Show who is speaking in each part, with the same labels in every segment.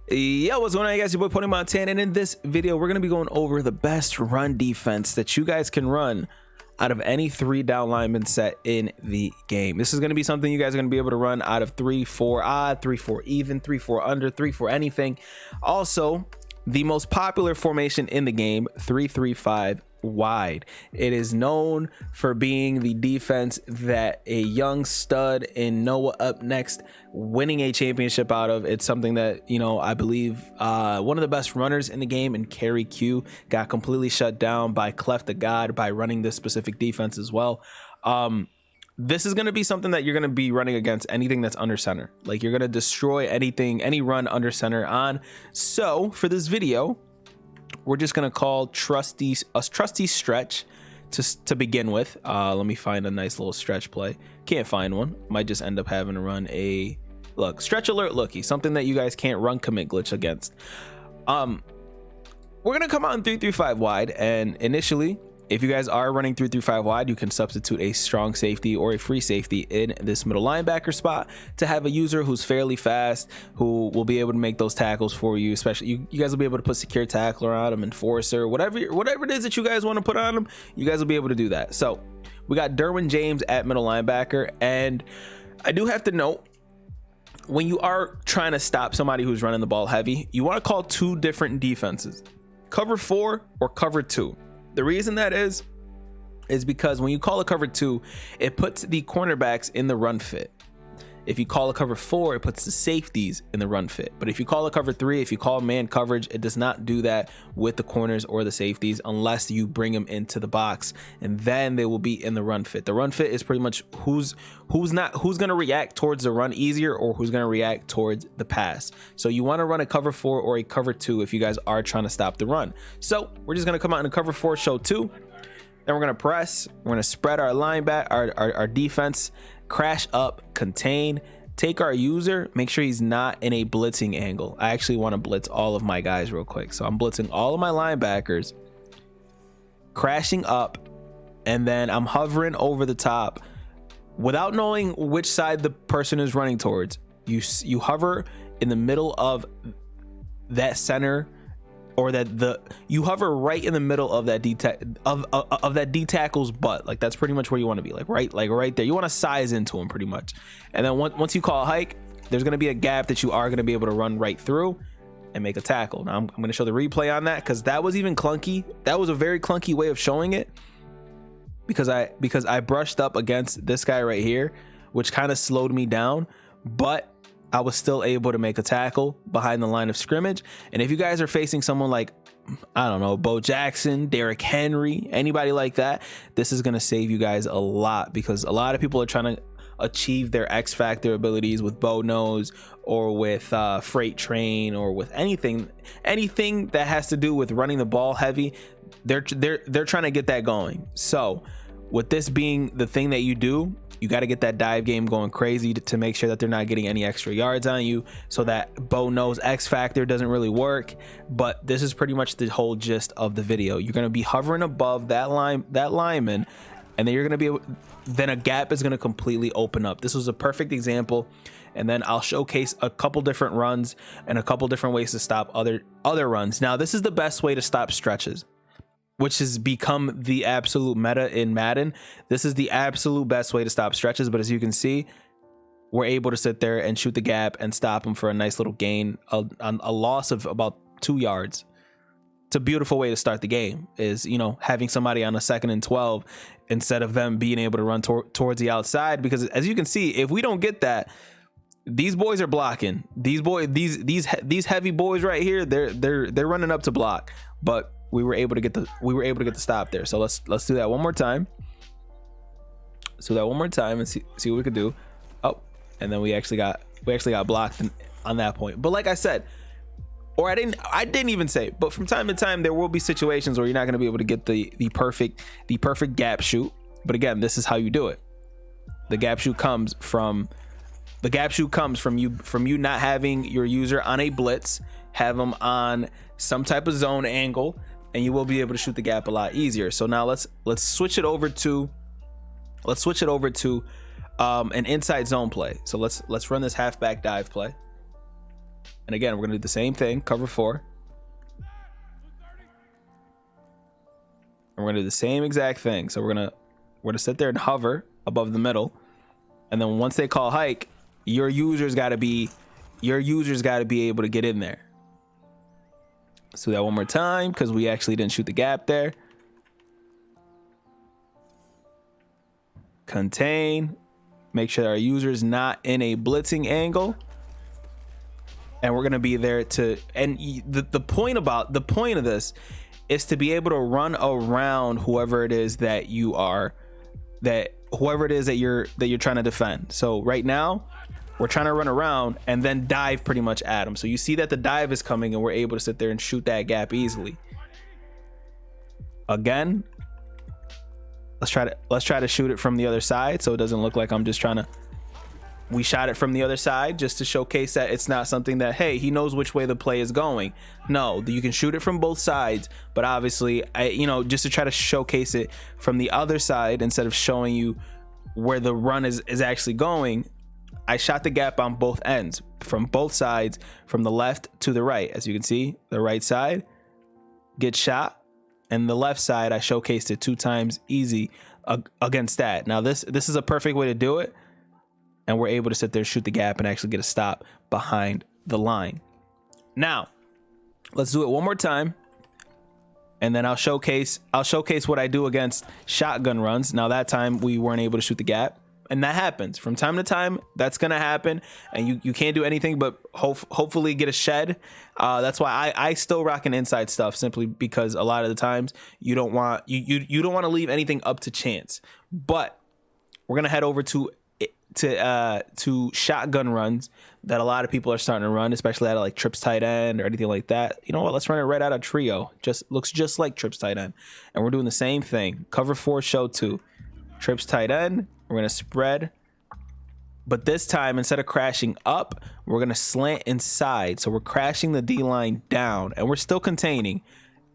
Speaker 1: Yo, what's going on, guys? Your boy Pwny Montana, and in this video we're going to be going over the best run defense that you guys can run out of any 3-down lineman set in the game. This is going to be something you guys are going to be able to run out of 3-4 odd, 3-4 even, 3-4 under, 3-4 anything. Also, the most popular formation in the game, 3-3-5 wide. It is known for being the defense that a young stud in Noah Up Next winning a championship out of. It's something that, you know, I believe one of the best runners in the game, and Carry Q, got completely shut down by Clef the God by running this specific defense as well. This is going to be something that you're going to be running against anything that's under center. Like, you're going to destroy anything, any run under center on. So for this video, we're just going to call trusty stretch to begin with. Let me find a nice little stretch play. Can't find one. Might just end up having to run a look stretch alert looky, something that you guys can't run commit glitch against. We're going to come out in 3-3-5 wide, and initially, if you guys are running 3-3-5 wide, you can substitute a strong safety or a free safety in this middle linebacker spot to have a user who's fairly fast, who will be able to make those tackles for you. Especially you guys will be able to put secure tackler on them, enforcer, whatever it is that you guys want to put on them, you guys will be able to do that. So we got Derwin James at middle linebacker, and I do have to note, when you are trying to stop somebody who's running the ball heavy, you want to call two different defenses: cover 4 or cover 2. The reason that is because when you call a cover 2, it puts the cornerbacks in the run fit. If you call a cover 4, it puts the safeties in the run fit. But if you call a cover 3, if you call man coverage, it does not do that with the corners or the safeties unless you bring them into the box, and then they will be in the run fit. The run fit is pretty much who's going to react towards the run easier, or who's going to react towards the pass. So you want to run a cover 4 or a cover 2 if you guys are trying to stop the run. So we're just going to come out in a cover 4, show 2. Then we're going to press. We're going to spread our linebacker, our defense, crash up, contain, take our user, make sure he's not in a blitzing angle. I actually want to blitz all of my guys real quick. So I'm blitzing all of my linebackers, crashing up, and then I'm hovering over the top without knowing which side the person is running towards. You hover in the middle of that center, or you hover right in the middle of that D tackle's butt. Like, that's pretty much where you want to be, like right there. You want to size into him pretty much. And then once you call a hike, there's going to be a gap that you are going to be able to run right through and make a tackle. Now I'm going to show the replay on that, because that was even clunky. That was a very clunky way of showing it, because I brushed up against this guy right here, which kind of slowed me down, but I was still able to make a tackle behind the line of scrimmage. And if you guys are facing someone like, I don't know, Bo Jackson, Derrick Henry, anybody like that, this is going to save you guys a lot, because a lot of people are trying to achieve their X Factor abilities with Bow Nose or with Freight Train, or with anything that has to do with running the ball heavy. They're trying to get that going. So with this being the thing that you do, you got to get that dive game going crazy to make sure that they're not getting any extra yards on you, so that Bow Nose X Factor doesn't really work. But this is pretty much the whole gist of the video. You're going to be hovering above that lineman, and then you're going to then a gap is going to completely open up. This was a perfect example. And then I'll showcase a couple different runs and a couple different ways to stop other runs. Now, this is the best way to stop stretches, which has become the absolute meta in Madden. This is the absolute best way to stop stretches. But as you can see, we're able to sit there and shoot the gap and stop them for a nice little gain, a loss of about 2 yards. It's a beautiful way to start the game, is, you know, having somebody on a 2nd and 12 instead of them being able to run towards the outside. Because as you can see, if we don't get that, these boys are blocking. These heavy boys right here, they're running up to block. But we were able to get the stop there. So let's do that one more time. Let's do that one more time and see what we could do. Oh, and then we actually got blocked on that point. But like I said, or I didn't even say, but from time to time there will be situations where you're not going to be able to get the perfect gap shoot. But again, this is how you do it. The gap shoot comes from you not having your user on a blitz, have them on some type of zone angle, and you will be able to shoot the gap a lot easier. So now let's switch it over to an inside zone play. So let's run this halfback dive play. And again, we're gonna do the same thing, cover 4. And we're gonna do the same exact thing. So we're gonna sit there and hover above the middle, and then once they call hike, your user's got to be able to get in there. Let's do that one more time because we actually didn't shoot the gap there. Contain, make sure our user's not in a blitzing angle, and we're gonna be there to. And the point of this is to be able to run around whoever it is that you're trying to defend. So right now we're trying to run around and then dive pretty much at them. So you see that the dive is coming and we're able to sit there and shoot that gap easily. Again, let's try to shoot it from the other side so it doesn't look like I'm just trying to. We shot it from the other side just to showcase that it's not something that, hey, he knows which way the play is going. No, you can shoot it from both sides, but obviously, just to try to showcase it from the other side instead of showing you where the run is actually going, I shot the gap on both ends, from both sides, from the left to the right. As you can see, the right side gets shot, and the left side, I showcased it 2 times easy against that. Now, this is a perfect way to do it. And we're able to sit there, shoot the gap, and actually get a stop behind the line. Now, let's do it one more time, and then I'll showcase what I do against shotgun runs. Now, that time we weren't able to shoot the gap, and that happens from time to time. That's gonna happen, and you can't do anything but hopefully get a shed. That's why I still rock an inside stuff, simply because a lot of the times you don't want to leave anything up to chance. But we're gonna head over to shotgun runs that a lot of people are starting to run, especially out of like trips tight end or anything like that. You know what? Let's run it right out of trio. Looks just like trips tight end, and we're doing the same thing. Cover 4, show 2, trips tight end. We're gonna spread, but this time instead of crashing up, we're gonna slant inside. So we're crashing the D line down, and we're still containing,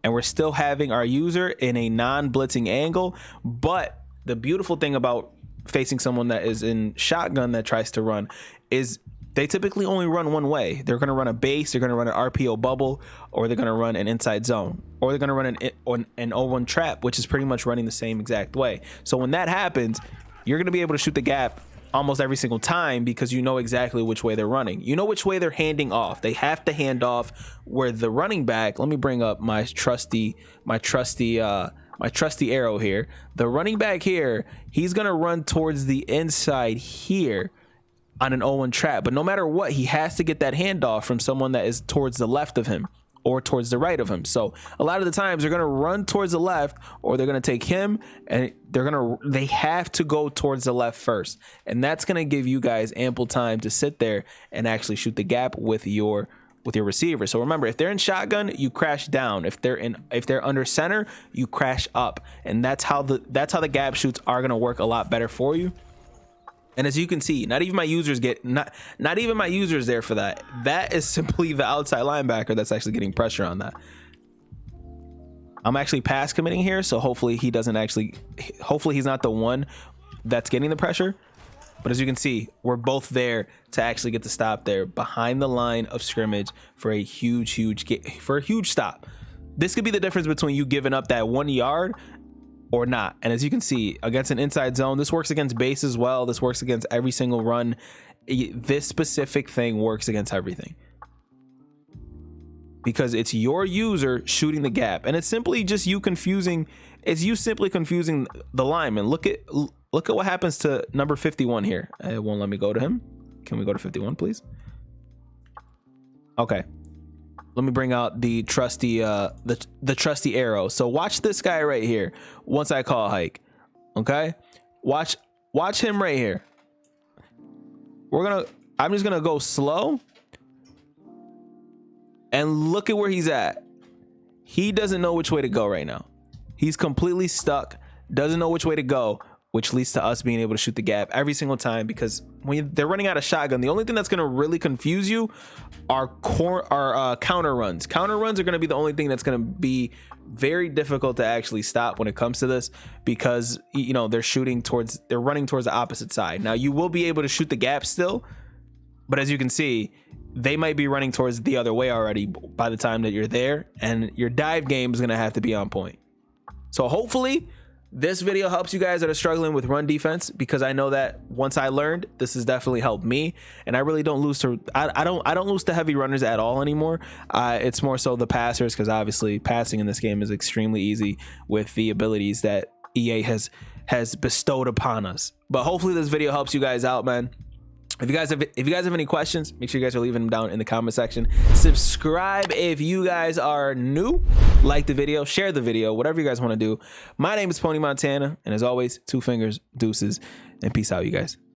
Speaker 1: and we're still having our user in a non-blitzing angle. But the beautiful thing about facing someone that is in shotgun that tries to run is they typically only run one way. They're going to run a base, they're going to run an RPO bubble, or they're going to run an inside zone, or they're going to run an 0-1 trap, which is pretty much running the same exact way. So when that happens, you're going to be able to shoot the gap almost every single time because you know exactly which way they're running. You know which way they're handing off. They have to hand off where the running back. Let me bring up my trusty arrow here. The running back here, he's gonna run towards the inside here on an 0-1 trap, but no matter what, he has to get that handoff from someone that is towards the left of him or towards the right of him. So a lot of the times they're gonna run towards the left, or they're gonna take him and they have to go towards the left first, and that's gonna give you guys ample time to sit there and actually shoot the gap with your receiver. So remember, if they're in shotgun, you crash down. If they're under center, you crash up, and that's how the gap shoots are gonna work a lot better for you. And as you can see, not even my users there for that. That is simply the outside linebacker that's actually getting pressure on that. I'm actually pass committing here, so hopefully he's not the one that's getting the pressure. But as you can see, we're both there to actually get the stop there behind the line of scrimmage for a huge stop. This could be the difference between you giving up that 1 yard or not. And as you can see, against an inside zone, this works against base as well. This works against every single run. This specific thing works against everything because it's your user shooting the gap, and it's simply just you confusing. It's you simply confusing the lineman. Look at what happens to number 51 here. It won't let me go to him. Can we go to 51, please? Okay. Let me bring out the trusty trusty arrow. So watch this guy right here. Once I call hike, okay? Watch him right here. I'm just gonna go slow, and look at where he's at. He doesn't know which way to go right now. He's completely stuck. Doesn't know which way to go, which leads to us being able to shoot the gap every single time, because when they're running out of shotgun, the only thing that's going to really confuse you are counter runs. Counter runs are going to be the only thing that's going to be very difficult to actually stop when it comes to this, because they're running towards the opposite side. Now you will be able to shoot the gap still, but as you can see, they might be running towards the other way already by the time that you're there, and your dive game is going to have to be on point. So hopefully this video helps you guys that are struggling with run defense, because I know that once I learned, this has definitely helped me, and I really don't lose to I don't lose to heavy runners at all anymore. It's more so the passers, because obviously passing in this game is extremely easy with the abilities that EA has bestowed upon us. But hopefully this video helps you guys out, man. If you guys have any questions, make sure you guys are leaving them down in the comment section. Subscribe if you guys are new. Like the video, share the video, whatever you guys want to do. My name is Pwny Montana, and as always, 2 fingers, deuces, and peace out, you guys.